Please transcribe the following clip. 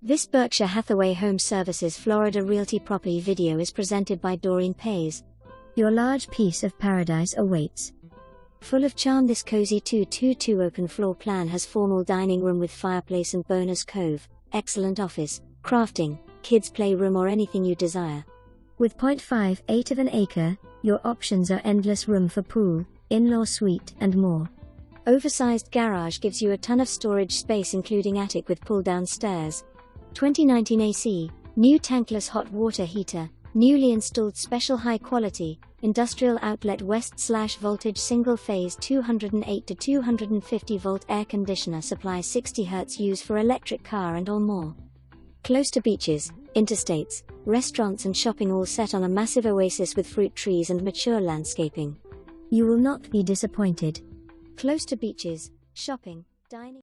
This Berkshire Hathaway HomeServices Florida Realty property video is presented by Doreen Pays. Your large piece of paradise awaits. Full of charm, this cozy 222 open floor plan has formal dining room with fireplace and bonus cove, excellent office, crafting, kids playroom or anything you desire. With 0.58 of an acre, your options are endless room for pool, in-law suite and more. Oversized garage gives you a ton of storage space including attic with pull-down stairs. 2019 AC, new tankless hot water heater, newly installed special high-quality, industrial outlet west/voltage single-phase 208 to 250 volt air conditioner supplies 60 hertz used for electric car and all more. Close to beaches, interstates, restaurants and shopping all set on a massive oasis with fruit trees and mature landscaping. You will not be disappointed. Close to beaches, shopping, dining.